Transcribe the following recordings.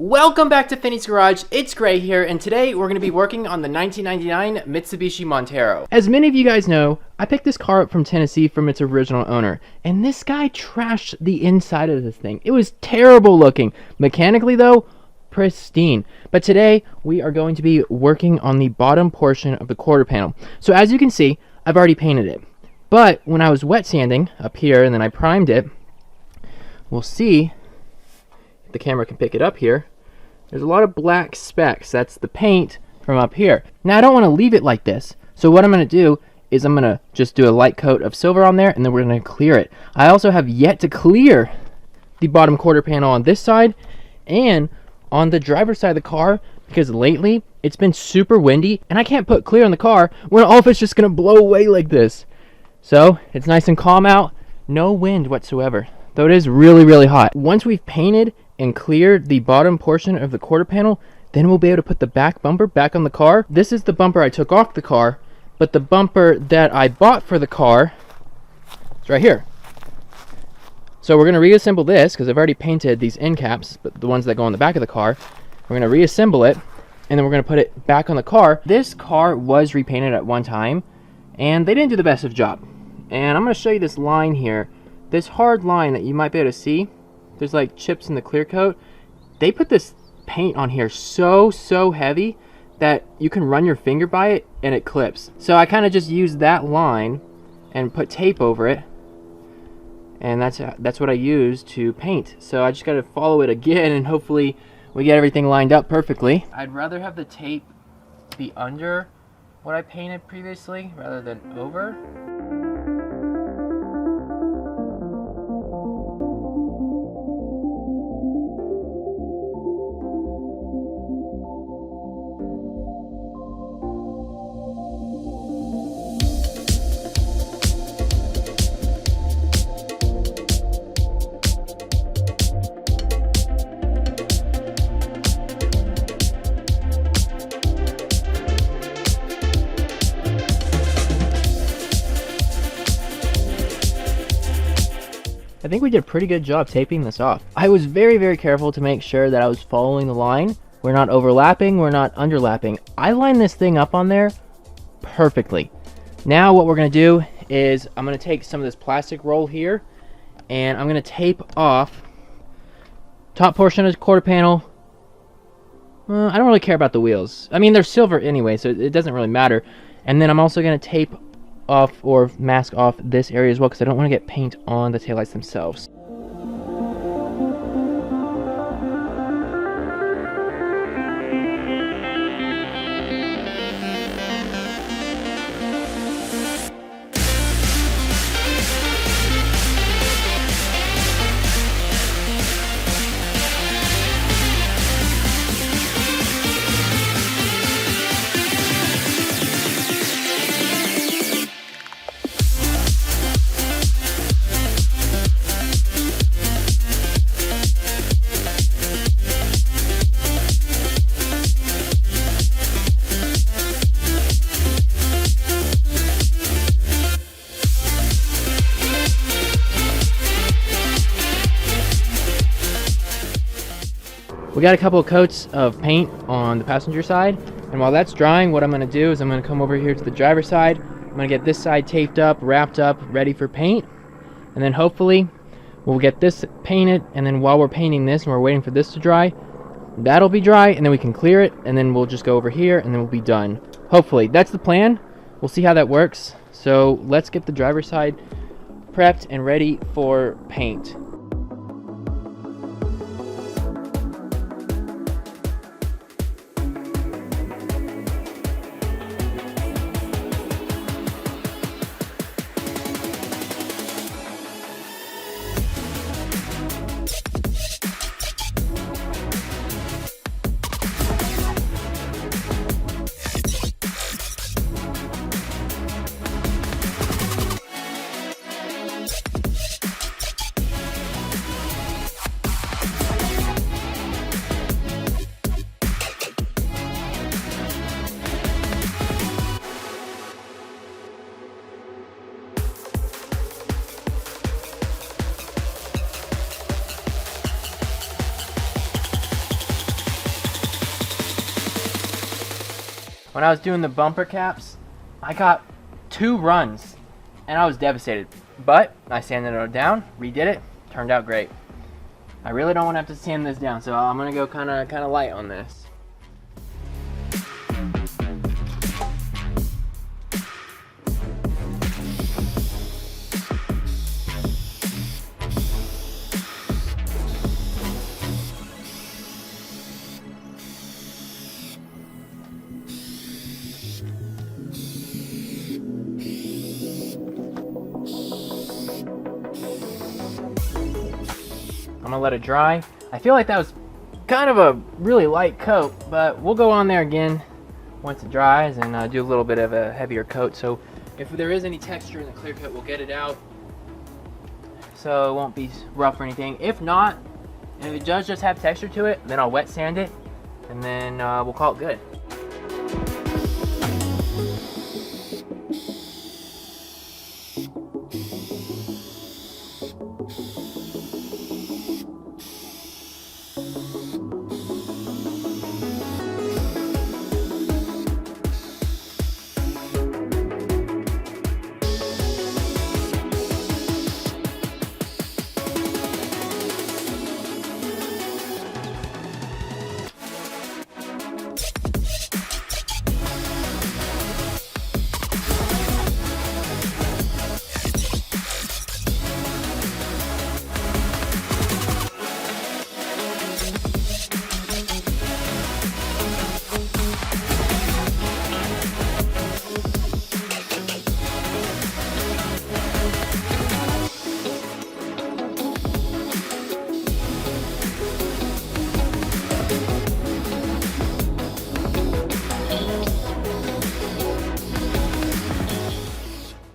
Welcome back to Phinys Garage. It's Gray here, and today we're going to be working on the 1999 Mitsubishi Montero. As many of you guys know, I picked this car up from Tennessee from its original owner, and this guy trashed the inside of this thing. It was terrible looking. Mechanically though, pristine. But today we are going to be working on the bottom portion of the quarter panel. So as you can see, I've already painted it. But when I was wet sanding up here and then I primed it, we'll see if the camera can pick it up here. There's a lot of black specks. That's the paint from up here. Now I don't want to leave it like this. So what I'm going to do is I'm going to just do a light coat of silver on there and then we're going to clear it. I also have yet to clear the bottom quarter panel on this side and on the driver's side of the car because lately it's been super windy and I can't put clear on the car when all of it's just going to blow away like this. So it's nice and calm out. No wind whatsoever. Though it is really, really hot. Once we've painted and cleared the bottom portion of the quarter panel, then we'll be able to put the back bumper back on the car. This is the bumper I took off the car, but the bumper that I bought for the car is right here. So we're going to reassemble this because I've already painted these end caps, but the ones that go on the back of the car. We're going to reassemble it and then we're going to put it back on the car. This car was repainted at one time and they didn't do the best of job. And I'm going to show you this line here. This hard line that you might be able to see, there's like chips in the clear coat. They put this paint on here so heavy that you can run your finger by it and it clips. So I kind of just used that line and put tape over it, and that's what I used to paint. So I just got to follow it again and hopefully we get everything lined up perfectly. I'd rather have the tape be under what I painted previously rather than over. I think we did a pretty good job taping this off. I was very careful to make sure that I was following the line. We're not overlapping, we're not underlapping. I lined this thing up on there perfectly. Now what we're going to do is I'm going to take some of this plastic roll here and I'm going to tape off top portion of the quarter panel. I don't really care about the wheels. I mean, they're silver anyway, so it doesn't really matter. And then I'm also going to tape off or mask off this area as well because I don't want to get paint on the taillights themselves. We got a couple of coats of paint on the passenger side, and while that's drying, what I'm going to do is I'm going to come over here to the driver's side. I'm going to get this side taped up, wrapped up, ready for paint, and then hopefully we'll get this painted, and then while we're painting this and we're waiting for this to dry, that'll be dry, and then we can clear it, and then we'll just go over here and then we'll be done. Hopefully. That's the plan. We'll see how that works. So let's get the driver's side prepped and ready for paint. when I was doing the bumper caps, I got 2 runs and I was devastated. But I sanded it down, redid it, turned out great. I really don't want to have to sand this down, so I'm gonna go kind of light on this. I'm gonna let it dry. I feel like that was kind of a really light coat, but we'll go on there again once it dries and do a little bit of a heavier coat. So if there is any texture in the clear coat, we'll get it out so it won't be rough or anything. If not, if it does just have texture to it, then I'll wet sand it and then we'll call it good.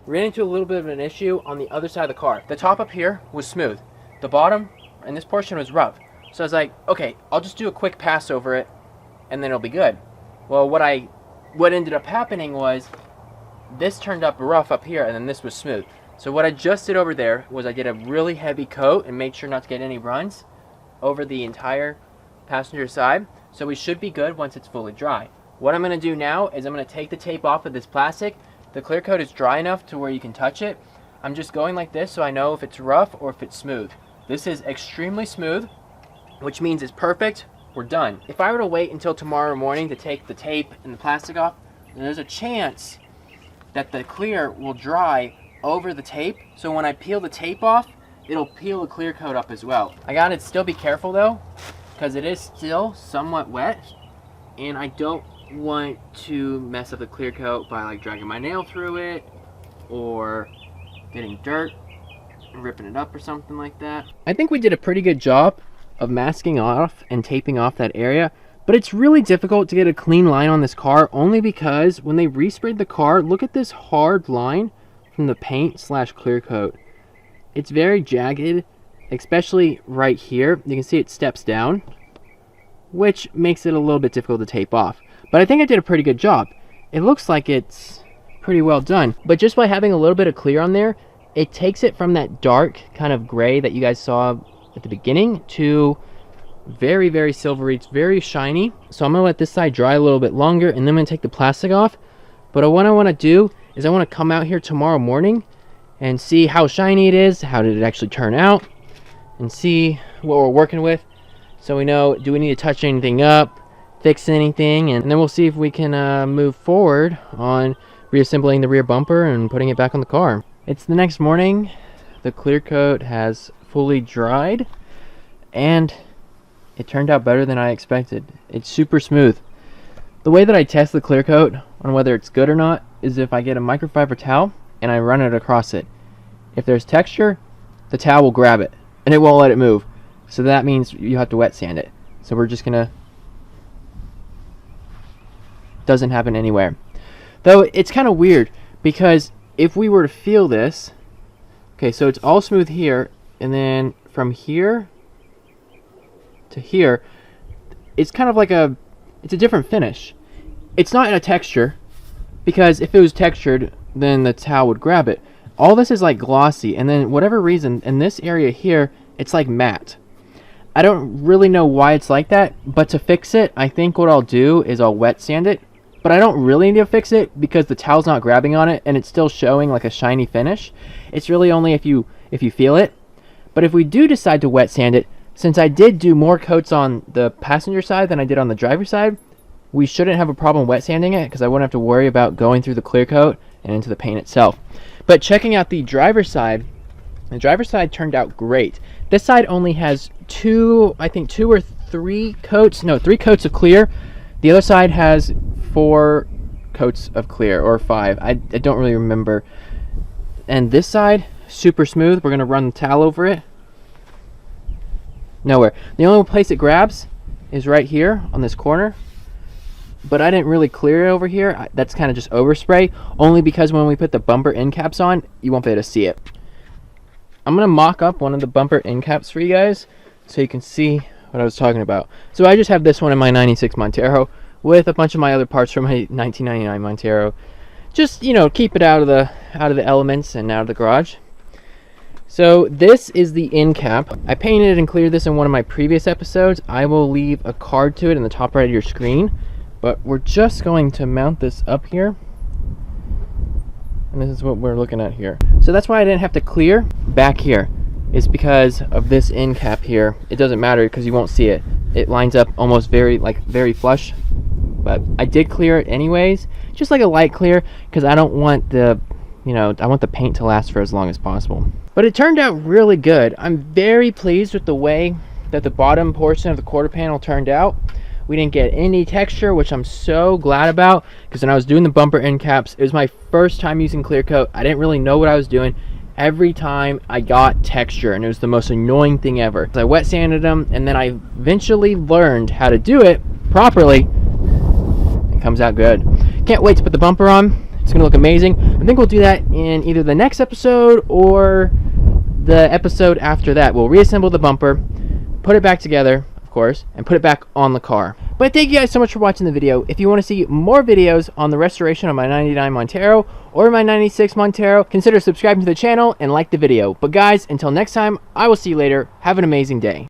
Ran into a little bit of an issue on the other side of the car. The top up here was smooth. The bottom and this portion was rough. So I was like, okay, I'll just do a quick pass over it and then it'll be good. Well, what ended up happening was this turned up rough up here and then this was smooth. So what I just did over there was I did a really heavy coat and made sure not to get any runs over the entire passenger side. So we should be good once it's fully dry. What I'm gonna do now is I'm gonna take the tape off of this plastic. The clear coat is dry enough to where you can touch it. I'm just going like this so I know if it's rough or if it's smooth. This is extremely smooth, which means it's perfect. We're done. If I were to wait until tomorrow morning to take the tape and the plastic off, then there's a chance that the clear will dry over the tape. So when I peel the tape off, it'll peel the clear coat up as well. I gotta still be careful though, because it is still somewhat wet and I don't want to mess up the clear coat by like dragging my nail through it or getting dirt and ripping it up or something like that. I think we did a pretty good job of masking off and taping off that area, but it's really difficult to get a clean line on this car only because when they resprayed the car, look at this hard line from the paint / clear coat. It's very jagged, especially right here. You can see it steps down, which makes it a little bit difficult to tape off. But I think I did a pretty good job. It looks like it's pretty well done. But just by having a little bit of clear on there, it takes it from that dark kind of gray that you guys saw at the beginning to very, very silvery. It's very shiny. So I'm gonna let this side dry a little bit longer and then I'm gonna take the plastic off. But what I wanna do is I wanna come out here tomorrow morning and see how shiny it is, how did it actually turn out, and see what we're working with. So we know, do we need to touch anything up, fix anything, and then we'll see if we can move forward on reassembling the rear bumper and putting it back on the car. It's the next morning. The clear coat has fully dried and it turned out better than I expected. It's super smooth. The way that I test the clear coat on whether it's good or not is if I get a microfiber towel and I run it across it. If there's texture, the towel will grab it and it won't let it move. So that means you have to wet sand it. So we're just gonna, doesn't happen anywhere. Though it's kind of weird because if we were to feel this, okay, so it's all smooth here, and then from here to here, it's kind of like it's a different finish. It's not in a texture, because if it was textured, then the towel would grab it. All this is like glossy, and then whatever reason, in this area here, it's like matte. I don't really know why it's like that, but to fix it, I think what I'll do is I'll wet sand it but I don't really need to fix it because the towel's not grabbing on it and it's still showing like a shiny finish. It's really only if you feel it. But if we do decide to wet sand it, since I did do more coats on the passenger side than I did on the driver's side, we shouldn't have a problem wet sanding it because I wouldn't have to worry about going through the clear coat and into the paint itself. But checking out the driver's side, the driver's side turned out great. This side only has I think two or three coats, no, 3 coats of clear. The other side has 4 coats of clear, or 5. I don't really remember. And this side, super smooth. We're gonna run the towel over it. Nowhere. The only place it grabs is right here on this corner. But I didn't really clear it over here. That's kind of just overspray, only because when we put the bumper end caps on, you won't be able to see it. I'm gonna mock up one of the bumper end caps for you guys so you can see what I was talking about. So I just have this one in my 96 Montero with a bunch of my other parts from my 1999 Montero. Just, you know, keep it out of the elements and out of the garage. So this is the end cap. I painted and cleared this in one of my previous episodes. I will leave a card to it in the top right of your screen. But we're just going to mount this up here. And this is what we're looking at here. So that's why I didn't have to clear back here. It's because of this end cap here. It doesn't matter because you won't see it. It lines up almost very flush. But I did clear it anyways, just like a light clear, because I don't want the, I want the paint to last for as long as possible. But it turned out really good. I'm very pleased with the way that the bottom portion of the quarter panel turned out. We didn't get any texture, which I'm so glad about, because when I was doing the bumper end caps, it was my first time using clear coat. I didn't really know what I was doing. Every time I got texture, and it was the most annoying thing ever. I wet sanded them, and then I eventually learned how to do it properly. It comes out good. Can't wait to put the bumper on. It's gonna look amazing. I think we'll do that in either the next episode or the episode after that. We'll reassemble the bumper, put it back together, course, and put it back on the car. But thank you guys so much for watching the video. If you want to see more videos on the restoration of my 99 Montero or my 96 Montero, consider subscribing to the channel and like the video. But guys, until next time, I will see you later. Have an amazing day.